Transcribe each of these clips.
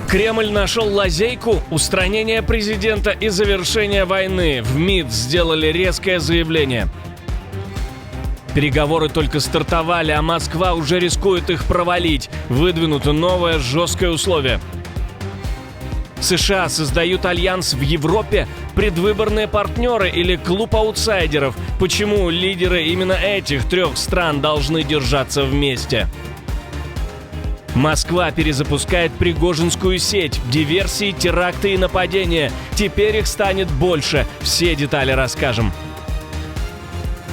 Кремль нашел лазейку устранения президента и завершения войны. В МИД сделали резкое заявление. Переговоры только стартовали, а Москва уже рискует их провалить. Выдвинуто новое жесткое условие. США создают альянс в Европе, предвыборные партнеры или клуб аутсайдеров. Почему лидеры именно этих трех стран должны держаться вместе? Москва перезапускает Пригожинскую сеть. Диверсии, теракты и нападения. Теперь их станет больше. Все детали расскажем.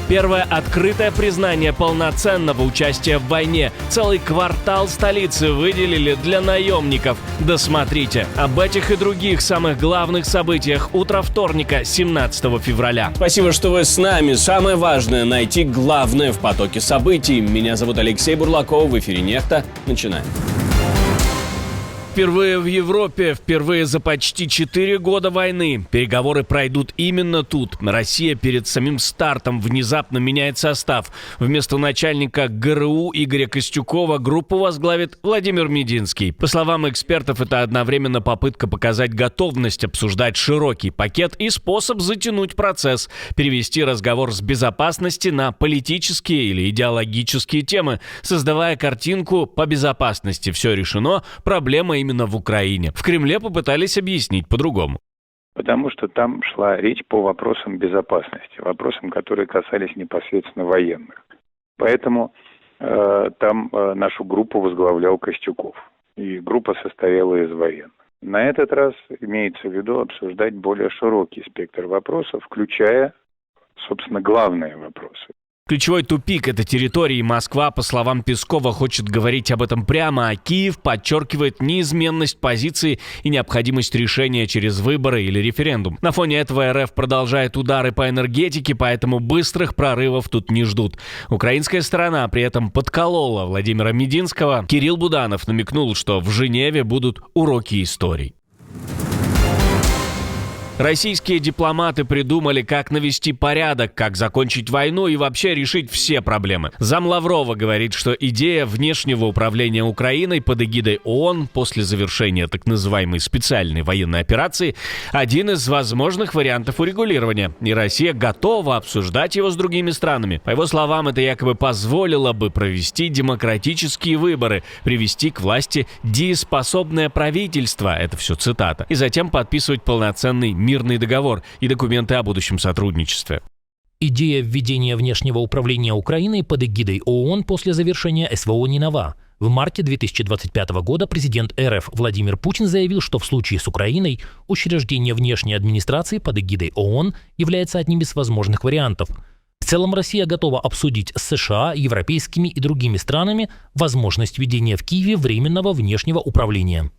Первое открытое признание полноценного участия в войне. Целый квартал столицы выделили для наемников. Досмотрите. Об этих и других самых главных событиях утро вторника, 17 февраля. Спасибо, что вы с нами. Самое важное – найти главное в потоке событий. Меня зовут Алексей Бурлаков. В эфире «Нехта». Начинаем. Впервые в Европе, впервые за почти 4 года войны. Переговоры пройдут именно тут. Россия перед самим стартом внезапно меняет состав. Вместо начальника ГРУ Игоря Костюкова группу возглавит Владимир Мединский. По словам экспертов, это одновременно попытка показать готовность обсуждать широкий пакет и способ затянуть процесс, перевести разговор с безопасности на политические или идеологические темы, создавая картинку по безопасности. Все решено, проблема именно в Украине. В Кремле попытались объяснить по-другому. Потому что там шла речь по вопросам безопасности, вопросам, которые касались непосредственно военных. Поэтому там нашу группу возглавлял Костюков. И группа состояла из военных. На этот раз имеется в виду обсуждать более широкий спектр вопросов, включая, собственно, главные вопросы. Ключевой тупик этой территории. Москва, по словам Пескова, хочет говорить об этом прямо, а Киев подчеркивает неизменность позиции и необходимость решения через выборы или референдум. На фоне этого РФ продолжает удары по энергетике, поэтому быстрых прорывов тут не ждут. Украинская сторона при этом подколола Владимира Мединского. Кирилл Буданов намекнул, что в Женеве будут уроки историй. Российские дипломаты придумали, как навести порядок, как закончить войну и вообще решить все проблемы. Зам Лаврова говорит, что идея внешнего управления Украиной под эгидой ООН после завершения так называемой специальной военной операции – один из возможных вариантов урегулирования. И Россия готова обсуждать его с другими странами. По его словам, это якобы позволило бы провести демократические выборы, привести к власти дееспособное правительство – это все цитата, и затем подписывать полноценный мирный договор и документы о будущем сотрудничестве. Идея введения внешнего управления Украиной под эгидой ООН после завершения СВО не нова. В марте 2025 года президент РФ Владимир Путин заявил, что в случае с Украиной учреждение внешней администрации под эгидой ООН является одним из возможных вариантов. В целом Россия готова обсудить с США, европейскими и другими странами возможность введения в Киеве временного внешнего управления.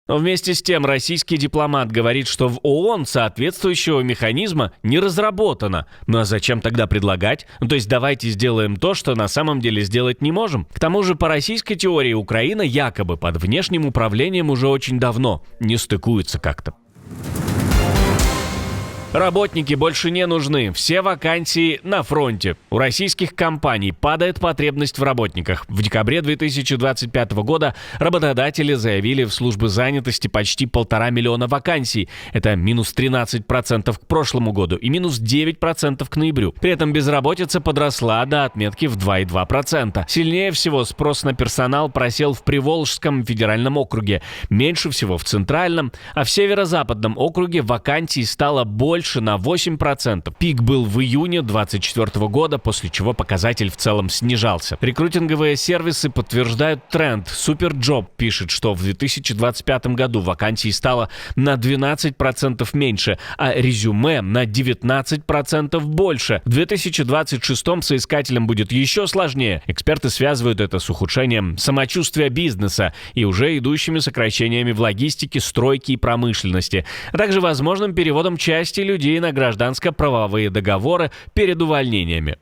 Но вместе с тем российский дипломат говорит, что в ООН соответствующего механизма не разработано. Ну а зачем тогда предлагать? То есть давайте сделаем то, что на самом деле сделать не можем. К тому же по российской теории Украина якобы под внешним управлением уже очень давно. Не стыкуется как-то. Работники больше не нужны, все вакансии на фронте. У российских компаний падает потребность в работниках. В декабре 2025 года работодатели заявили в службы занятости почти 1,5 миллиона вакансий. Это минус 13% к прошлому году и минус 9% к ноябрю. При этом безработица подросла до отметки в 2,2%. Сильнее всего спрос на персонал просел в Приволжском федеральном округе, меньше всего в Центральном, а в Северо-Западном округе вакансий стало больше на 8%. Пик был в июне 2024 года, после чего показатель в целом снижался. Рекрутинговые сервисы подтверждают тренд. Суперджоп пишет, что в 2025 году вакансий стало на 12% меньше, а резюме на 19% больше. В 2026 соискателям будет еще сложнее. Эксперты связывают это с ухудшением самочувствия бизнеса и уже идущими сокращениями в логистике, стройке и промышленности, а также возможным переводом части людей на гражданско-правовые договоры перед увольнениями.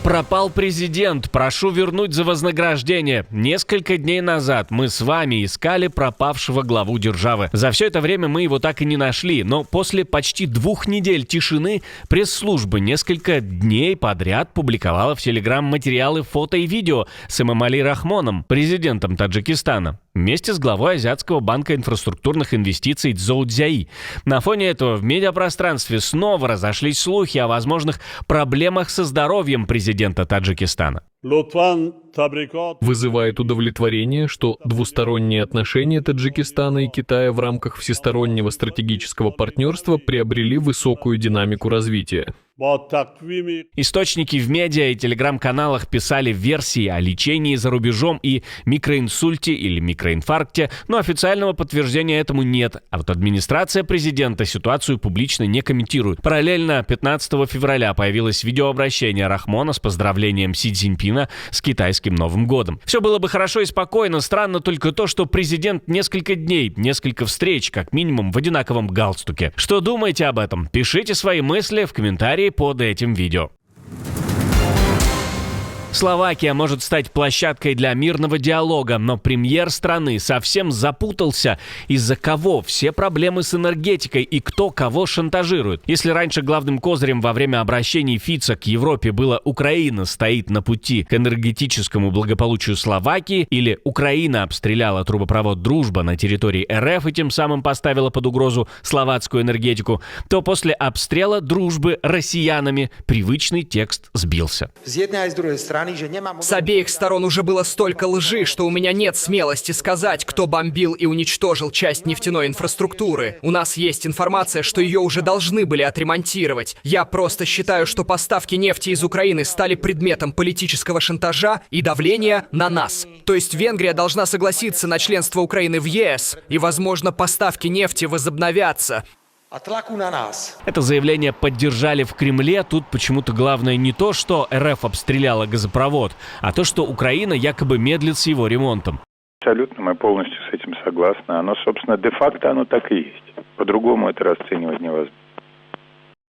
Пропал президент, прошу вернуть за вознаграждение. Несколько дней назад мы с вами искали пропавшего главу державы. За все это время мы его так и не нашли, но после почти 2 недель тишины пресс-служба несколько дней подряд публиковала в Телеграм материалы, фото и видео с Эмомали Рахмоном, президентом Таджикистана, вместе с главой Азиатского банка инфраструктурных инвестиций Цзоу Цзяи. На фоне этого в медиапространстве снова разошлись слухи о возможных проблемах со здоровьем президента Таджикистана. Вызывает удовлетворение, что двусторонние отношения Таджикистана и Китая в рамках всестороннего стратегического партнерства приобрели высокую динамику развития. Источники в медиа и телеграм-каналах писали версии о лечении за рубежом и микроинсульте или микроинфаркте, но официального подтверждения этому нет. А вот администрация президента ситуацию публично не комментирует. Параллельно 15 февраля появилось видеообращение Рахмона с поздравлением Си Цзиньпина с китайским Новым годом. Все было бы хорошо и спокойно, странно только то, что президент несколько дней, несколько встреч, как минимум в одинаковом галстуке. Что думаете об этом? Пишите свои мысли в комментарии под этим видео. Словакия может стать площадкой для мирного диалога, но премьер страны совсем запутался, из-за кого все проблемы с энергетикой и кто кого шантажирует. Если раньше главным козырем во время обращений Фица к Европе было «Украина стоит на пути к энергетическому благополучию Словакии» или «Украина обстреляла трубопровод «Дружба» на территории РФ и тем самым поставила под угрозу словацкую энергетику», то после обстрела «Дружбы» россиянами привычный текст сбился. С обеих сторон уже было столько лжи, что у меня нет смелости сказать, кто бомбил и уничтожил часть нефтяной инфраструктуры. У нас есть информация, что ее уже должны были отремонтировать. Я просто считаю, что поставки нефти из Украины стали предметом политического шантажа и давления на нас. То есть Венгрия должна согласиться на членство Украины в ЕС, и, возможно, поставки нефти возобновятся. Это заявление поддержали в Кремле. Тут почему-то главное не то, что РФ обстреляла газопровод, а то, что Украина якобы медлит с его ремонтом. Абсолютно, мы полностью с этим согласны. Оно, собственно, де-факто оно так и есть. По-другому это расценивать невозможно.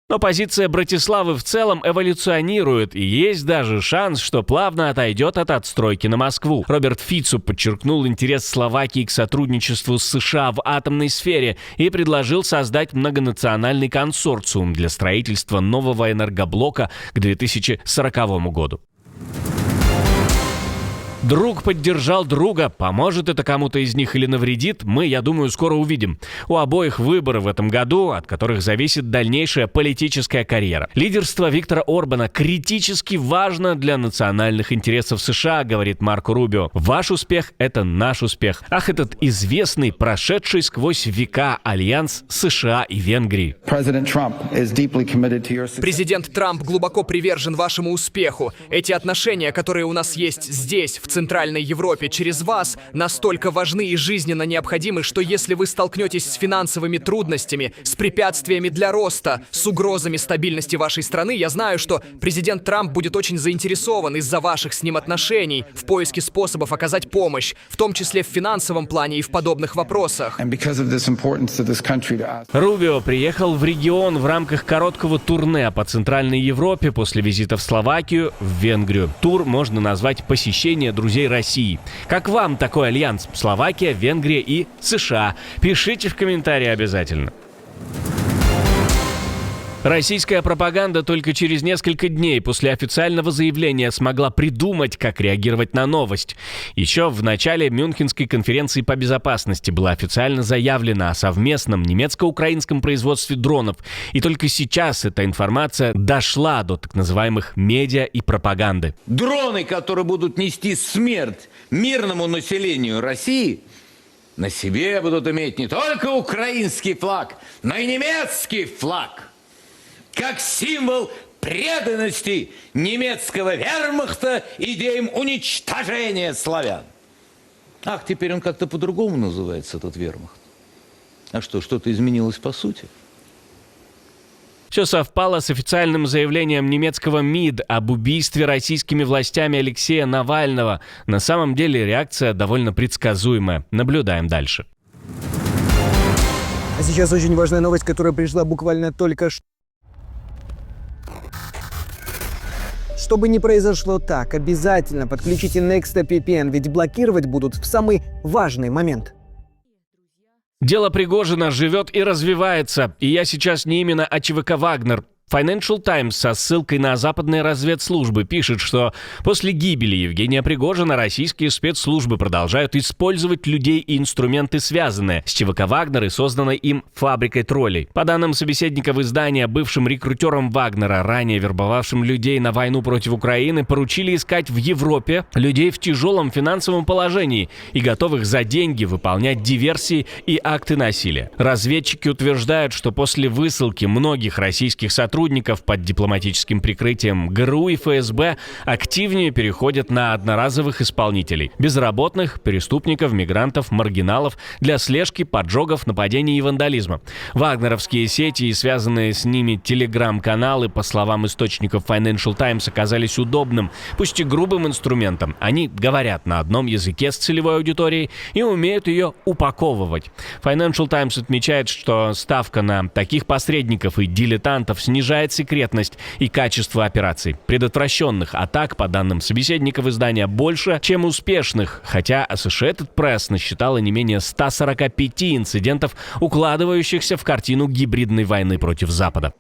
Но позиция Братиславы в целом эволюционирует, и есть даже шанс, что плавно отойдет от отстройки на Москву. Роберт Фицу подчеркнул интерес Словакии к сотрудничеству с США в атомной сфере и предложил создать многонациональный консорциум для строительства нового энергоблока к 2040 году. Друг поддержал друга. Поможет это кому-то из них или навредит, мы, я думаю, скоро увидим. У обоих выборы в этом году, от которых зависит дальнейшая политическая карьера. Лидерство Виктора Орбана критически важно для национальных интересов США, говорит Марко Рубио. Ваш успех – это наш успех. Ах, этот известный, прошедший сквозь века альянс США и Венгрии. Президент Трамп глубоко привержен вашему успеху. Эти отношения, которые у нас есть здесь, в Центральной Европе, через вас, настолько важны и жизненно необходимы, что если вы столкнетесь с финансовыми трудностями, с препятствиями для роста, с угрозами стабильности вашей страны, я знаю, что президент Трамп будет очень заинтересован из-за ваших с ним отношений в поиске способов оказать помощь, в том числе в финансовом плане и в подобных вопросах. Рубио приехал в регион в рамках короткого турне по Центральной Европе после визита в Словакию, в Венгрию. Тур можно назвать «Посещение друзей России». Как вам такой альянс? Словакия, Венгрия и США? Пишите в комментарии обязательно. Российская пропаганда только через несколько дней после официального заявления смогла придумать, как реагировать на новость. Еще в начале Мюнхенской конференции по безопасности было официально заявлено о совместном немецко-украинском производстве дронов. И только сейчас эта информация дошла до так называемых медиа и пропаганды. Дроны, которые будут нести смерть мирному населению России, на себе будут иметь не только украинский флаг, но и немецкий флаг. Как символ преданности немецкого вермахта идеям уничтожения славян. Ах, теперь он как-то по-другому называется, этот вермахт. А что, что-то изменилось по сути? Все совпало с официальным заявлением немецкого МИД об убийстве российскими властями Алексея Навального. На самом деле реакция довольно предсказуемая. Наблюдаем дальше. А сейчас очень важная новость, которая пришла буквально только что. Чтобы не произошло так, обязательно подключите NextVPN, ведь блокировать будут в самый важный момент. Дело Пригожина живет и развивается, и я сейчас не именно о ЧВК «Вагнер». Financial Times со ссылкой на западные разведслужбы пишет, что после гибели Евгения Пригожина российские спецслужбы продолжают использовать людей и инструменты, связанные с ЧВК «Вагнер» и созданной им фабрикой троллей. По данным собеседников издания, бывшим рекрутерам «Вагнера», ранее вербовавшим людей на войну против Украины, поручили искать в Европе людей в тяжелом финансовом положении и готовых за деньги выполнять диверсии и акты насилия. Разведчики утверждают, что после высылки многих российских сотрудников под дипломатическим прикрытием ГРУ и ФСБ активнее переходят на одноразовых исполнителей – безработных, преступников, мигрантов, маргиналов для слежки, поджогов, нападений и вандализма. Вагнеровские сети и связанные с ними телеграм-каналы, по словам источников Financial Times, оказались удобным, пусть и грубым инструментом. Они говорят на одном языке с целевой аудиторией и умеют ее упаковывать. Financial Times отмечает, что ставка на таких посредников и дилетантов снижает секретность и качество операций. Предотвращенных атак, по данным собеседников издания, больше, чем успешных, хотя Associated Press насчитала не менее 145 инцидентов, укладывающихся в картину гибридной войны против Запада.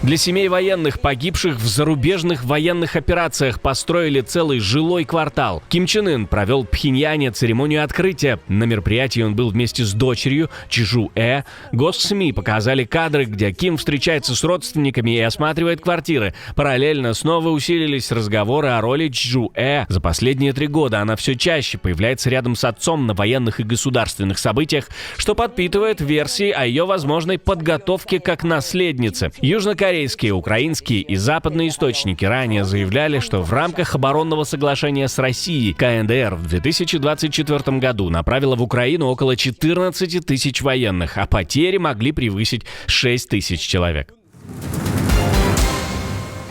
Для семей военных, погибших в зарубежных военных операциях, построили целый жилой квартал. Ким Чен Ын провел в Пхеньяне церемонию открытия. На мероприятии он был вместе с дочерью Чжу Э. Госсми показали кадры, где Ким встречается с родственниками и осматривает квартиры. Параллельно снова усилились разговоры о роли Чжу Э. За последние 3 года она все чаще появляется рядом с отцом на военных и государственных событиях, что подпитывает версии о ее возможной подготовке как наследницы. Южнокорейские, украинские и западные источники ранее заявляли, что в рамках оборонного соглашения с Россией КНДР в 2024 году направила в Украину около 14 тысяч военных, а потери могли превысить 6 тысяч человек.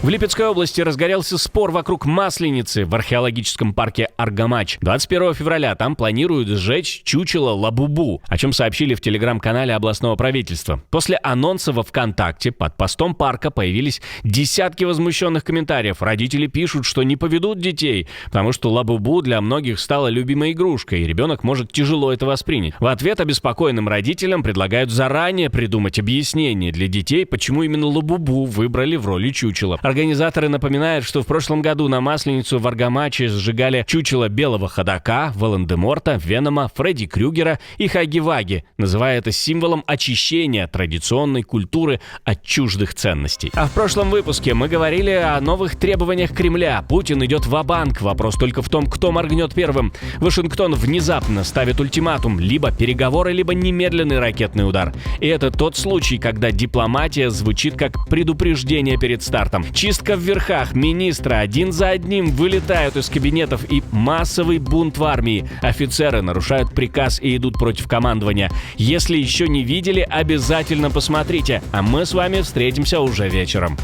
В Липецкой области разгорелся спор вокруг Масленицы в археологическом парке Аргамач. 21 февраля там планируют сжечь чучело Лабубу, о чем сообщили в телеграм-канале областного правительства. После анонса во ВКонтакте под постом парка появились десятки возмущенных комментариев. Родители пишут, что не поведут детей, потому что Лабубу для многих стала любимой игрушкой, и ребенок может тяжело это воспринять. В ответ обеспокоенным родителям предлагают заранее придумать объяснение для детей, почему именно Лабубу выбрали в роли чучела. Организаторы напоминают, что в прошлом году на Масленицу в Аргамаче сжигали чучело белого ходока, Волан-де-Морта, Венома, Фредди Крюгера и Хаги-Ваги, называя это символом очищения традиционной культуры от чуждых ценностей. А в прошлом выпуске мы говорили о новых требованиях Кремля. Путин идет ва-банк. Вопрос только в том, кто моргнет первым. Вашингтон внезапно ставит ультиматум: либо переговоры, либо немедленный ракетный удар. И это тот случай, когда дипломатия звучит как предупреждение перед стартом. Чистка в верхах, министры один за одним вылетают из кабинетов, и массовый бунт в армии. Офицеры нарушают приказ и идут против командования. Если еще не видели, обязательно посмотрите. А мы с вами встретимся уже вечером.